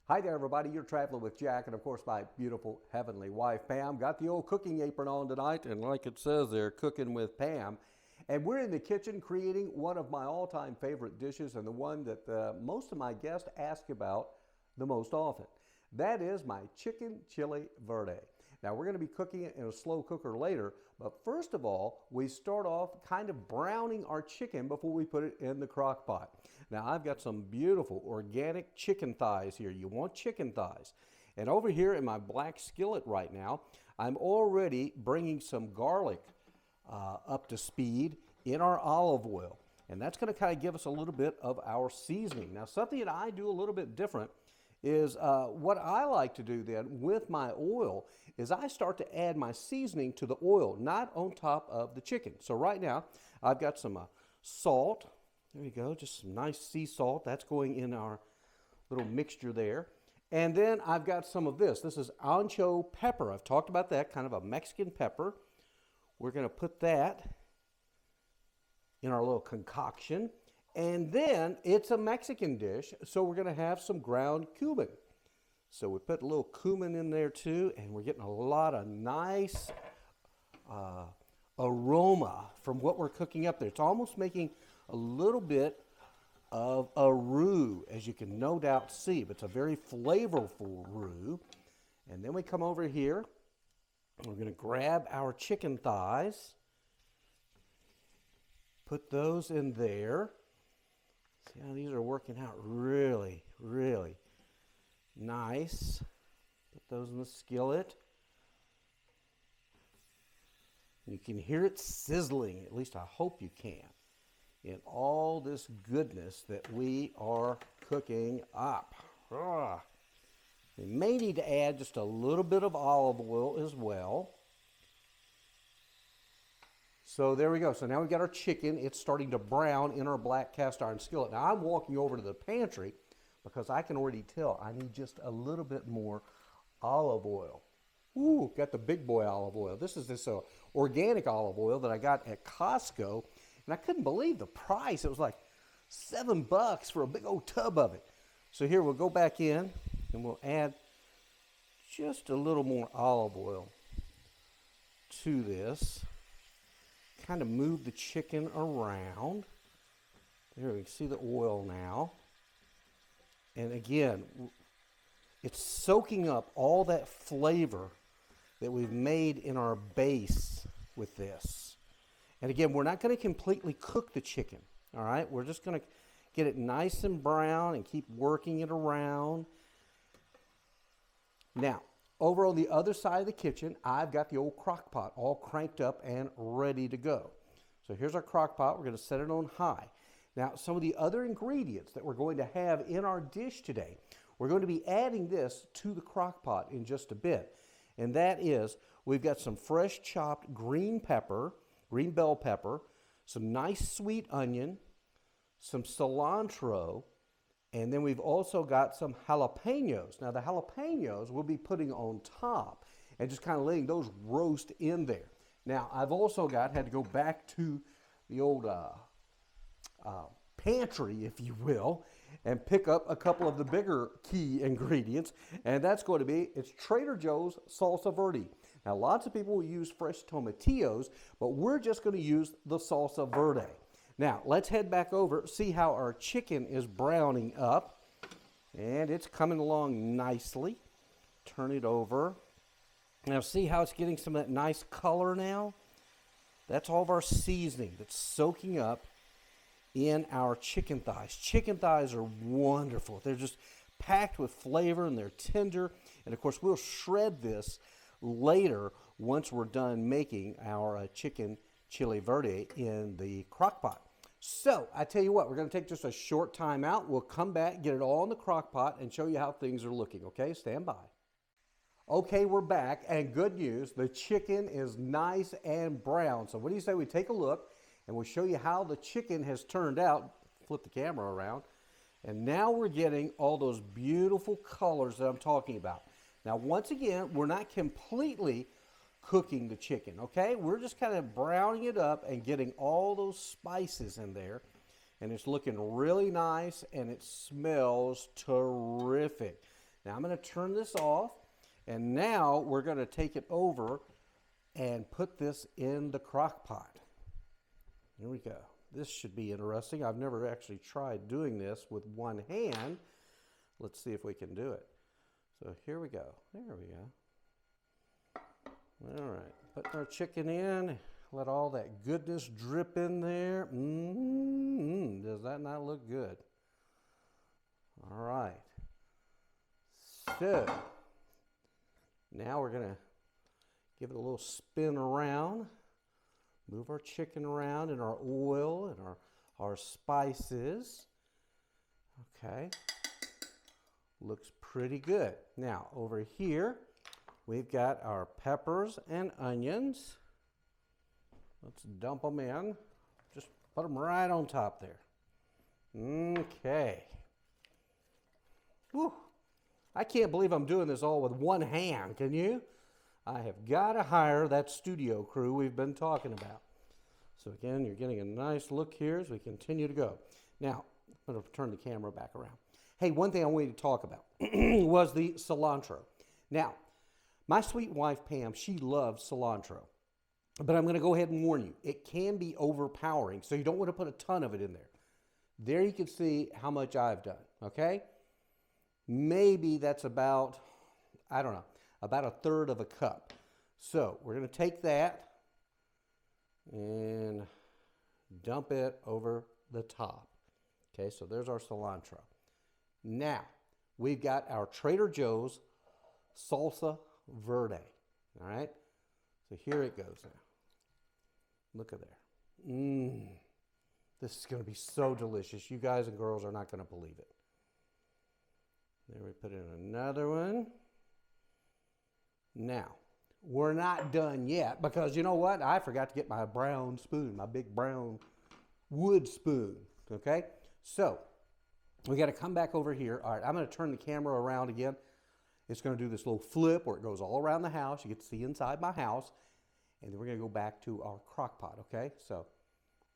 Hi there, everybody. You're traveling with Jack, and of course, my beautiful heavenly wife, Pam. Got the old cooking apron on tonight, and like it says there, cooking with Pam. And we're in the kitchen creating one of my all time favorite dishes, and the one that most of my guests ask about the most often. That is my chicken chile verde. Now, we're going to be cooking it in a slow cooker later, but first of all, we start off kind of browning our chicken before we put it in the crock pot. Now, I've got some beautiful organic chicken thighs here. You want chicken thighs. And over here in my black skillet right now, I'm already bringing some garlic up to speed in our olive oil. And that's going to kind of give us a little bit of our seasoning. Now, something that I do a little bit different is what I like to do then with my oil is I start to add my seasoning to the oil, not on top of the chicken. So right now, I've got some salt. There you go, just some nice sea salt. That's going in our little mixture there. And then I've got some of this. This is Ancho pepper. I've talked about that, kind of a Mexican pepper. We're going to put that in our little concoction. And then it's a Mexican dish, so we're going to have some ground cumin. So we put a little cumin in there too, and we're getting a lot of nice aroma from what we're cooking up there. It's almost making a little bit of a roux, as you can no doubt see, but it's a very flavorful roux. And then we come over here, and we're going to grab our chicken thighs, put those in there. See how these are working out really, really nice. Put those in the skillet. You can hear it sizzling, at least I hope you can, in all this goodness that we are cooking up. We may need to add just a little bit of olive oil as well. So there we go. So now we've got our chicken. It's starting to brown in our black cast iron skillet. Now I'm walking over to the pantry because I can already tell I need just a little bit more olive oil. Ooh, got the big boy olive oil. This is this organic olive oil that I got at Costco. And I couldn't believe the price. It was like $7 for a big old tub of it. So here we'll go back in and we'll add just a little more olive oil to this. Kind of move the chicken around. There we can see the oil now. And again, it's soaking up all that flavor that we've made in our base with this. And again, we're not going to completely cook the chicken. All right, we're just going to get it nice and brown and keep working it around. Now, over on the other side of the kitchen, I've got the old crock pot all cranked up and ready to go. So here's our crock pot. We're going to set it on high. Now, some of the other ingredients that we're going to have in our dish today, we're going to be adding this to the crock pot in just a bit. And that is, we've got some fresh chopped green pepper, green bell pepper, some nice sweet onion, some cilantro, and then we've also got some jalapenos. Now the jalapenos we'll be putting on top and just kind of letting those roast in there. Now I've also had to go back to the old pantry, if you will, and pick up a couple of the bigger key ingredients. And that's going to be, it's Trader Joe's Salsa Verde. Now lots of people will use fresh tomatillos, but we're just going to use the Salsa Verde. Now, let's head back over, see how our chicken is browning up. And it's coming along nicely. Turn it over. Now, see how it's getting some of that nice color now? That's all of our seasoning that's soaking up in our chicken thighs. Chicken thighs are wonderful. They're just packed with flavor and they're tender. And, of course, we'll shred this later once we're done making our chicken chile verde in the crock pot. So I tell you what, we're going to take just a short time out. We'll come back, get it all in the crock pot, and show you how things are looking. Okay, stand by. Okay, we're back, and good news, the chicken is nice and brown. So what do you say we take a look, and we'll show you how the chicken has turned out. Flip the camera around. And now we're getting all those beautiful colors that I'm talking about. Now, once again, we're not completely cooking the chicken, okay? We're just kind of browning it up and getting all those spices in there. And it's looking really nice and it smells terrific. Now I'm going to turn this off, and now we're going to take it over and put this in the crock pot. Here we go. This should be interesting. I've never actually tried doing this with one hand. Let's see if we can do it. So here we go. There we go. All right, putting our chicken in. Let all that goodness drip in there. Does that not look good? All right. So now we're going to give it a little spin around. Move our chicken around in our oil and our spices. Okay. Looks pretty good. Now over here, we've got our peppers and onions. Let's dump them in. Just put them right on top there. Okay. Whew. I can't believe I'm doing this all with one hand, can you? I have got to hire that studio crew we've been talking about. So again, you're getting a nice look here as we continue to go. Now, I'm going to turn the camera back around. Hey, one thing I wanted to talk about was the cilantro. Now, my sweet wife, Pam, she loves cilantro. But I'm going to go ahead and warn you, it can be overpowering, so you don't want to put a ton of it in there. There you can see how much I've done, okay? Maybe that's about, I don't know, about a third of a cup. So we're going to take that and dump it over the top. Okay, so there's our cilantro. Now, we've got our Trader Joe's Salsa Verde, all right? So here it goes now. Look at there. This is going to be so delicious. You guys and girls are not going to believe it. There we put in another one. Now, we're not done yet because you know what? I forgot to get my brown spoon, my big brown wood spoon, okay? So, we got to come back over here. All right, I'm going to turn the camera around again. It's going to do this little flip where it goes all around the house. You get to see inside my house. And then we're going to go back to our crock pot, okay? So,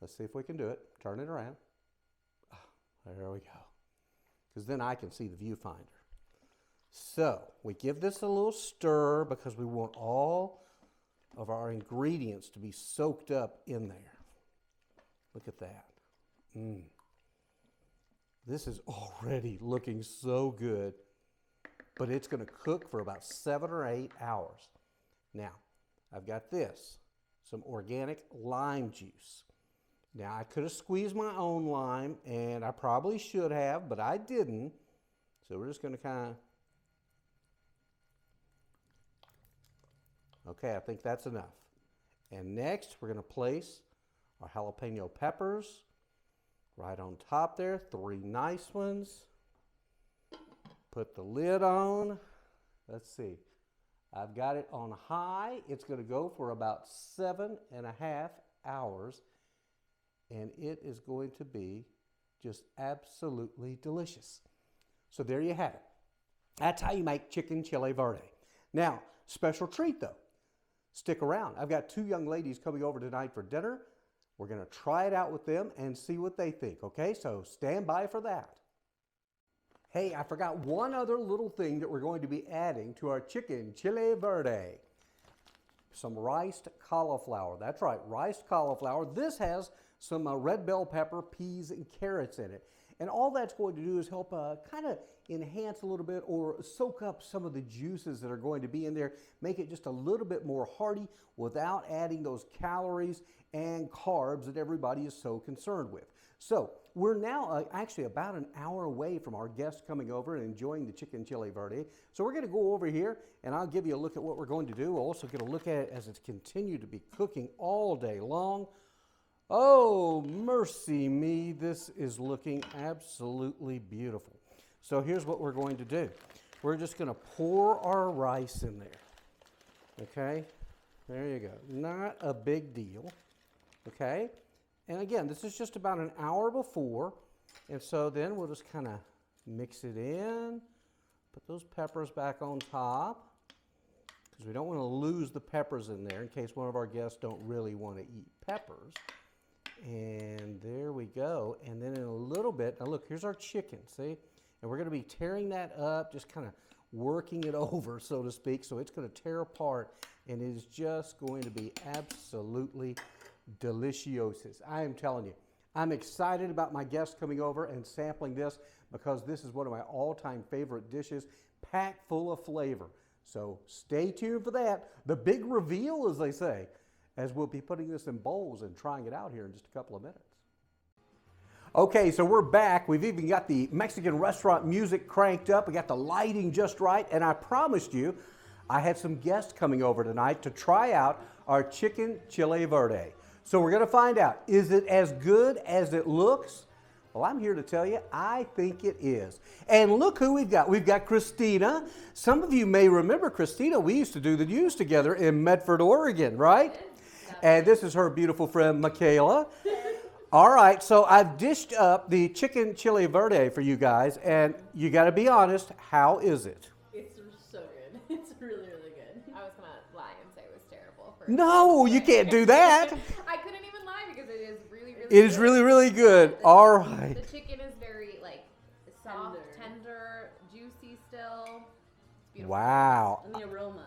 let's see if we can do it. Turn it around. There we go. Because then I can see the viewfinder. So, we give this a little stir because we want all of our ingredients to be soaked up in there. Look at that. This is already looking so good. But it's going to cook for about 7 or 8 hours. Now, I've got this, some organic lime juice. Now, I could have squeezed my own lime, and I probably should have, but I didn't. So we're just going to kind of, okay, I think that's enough. And next, we're going to place our jalapeno peppers right on top there, 3 nice ones. Put the lid on. Let's see. I've got it on high. It's going to go for about 7.5 hours. And it is going to be just absolutely delicious. So there you have it. That's how you make chicken chile verde. Now, special treat though. Stick around. I've got 2 young ladies coming over tonight for dinner. We're going to try it out with them and see what they think, okay? So stand by for that. Hey, I forgot one other little thing that we're going to be adding to our chicken chile verde. Some riced cauliflower. That's right, riced cauliflower. This has some red bell pepper, peas, and carrots in it. And all that's going to do is help kind of enhance a little bit or soak up some of the juices that are going to be in there, make it just a little bit more hearty without adding those calories and carbs that everybody is so concerned with. So we're now actually about an hour away from our guests coming over and enjoying the chicken chile verde. So we're going to go over here and I'll give you a look at what we're going to do. We'll also get a look at it as it's continued to be cooking all day long. Oh, mercy me, this is looking absolutely beautiful. So here's what we're going to do. We're just going to pour our rice in there. Okay, there you go. Not a big deal. Okay, and again, this is just about an hour before. And so then we'll just kind of mix it in, put those peppers back on top, because we don't want to lose the peppers in there in case one of our guests don't really want to eat peppers. And there we go. And then in a little bit, now look, here's our chicken, see? And we're going to be tearing that up, just kind of working it over, so to speak, so it's going to tear apart, and it is just going to be absolutely delicious. I am telling you, I'm excited about my guests coming over and sampling this because this is one of my all-time favorite dishes, packed full of flavor. So stay tuned for that. The big reveal, as they say, as we'll be putting this in bowls and trying it out here in just a couple of minutes. Okay, so we're back. We've even got the Mexican restaurant music cranked up. We got the lighting just right, and I promised you I had some guests coming over tonight to try out our Chicken Chile Verde. So we're going to find out, is it as good as it looks? Well, I'm here to tell you, I think it is. And look who we've got. We've got Kristina. Some of you may remember Kristina. We used to do the news together in Medford, Oregon, right? And this is her beautiful friend, Michaela. All right, so I've dished up the Chicken Chile Verde for you guys, and you got to be honest, how is it? It's so good. It's really, really good. I was going to lie and say it was terrible. No, you can't do that. I couldn't even lie because it is really, really It good. is really, really good. All right. The chicken is very, like, soft, tender, juicy still. It's beautiful. Wow. And the aroma.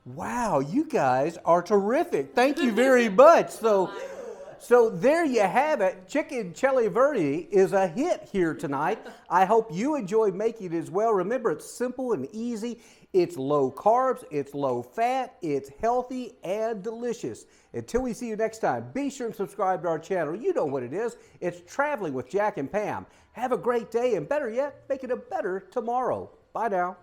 Wow, you guys are terrific. Thank you very much. So there you have it. Chicken Chile Verde is a hit here tonight. I hope you enjoy making it as well. Remember, it's simple and easy. It's low carbs, it's low fat, it's healthy and delicious. Until we see you next time, be sure and subscribe to our channel. You know what it is. It's Traveling with Jack and Pam. Have a great day, and better yet, make it a better tomorrow. Bye now.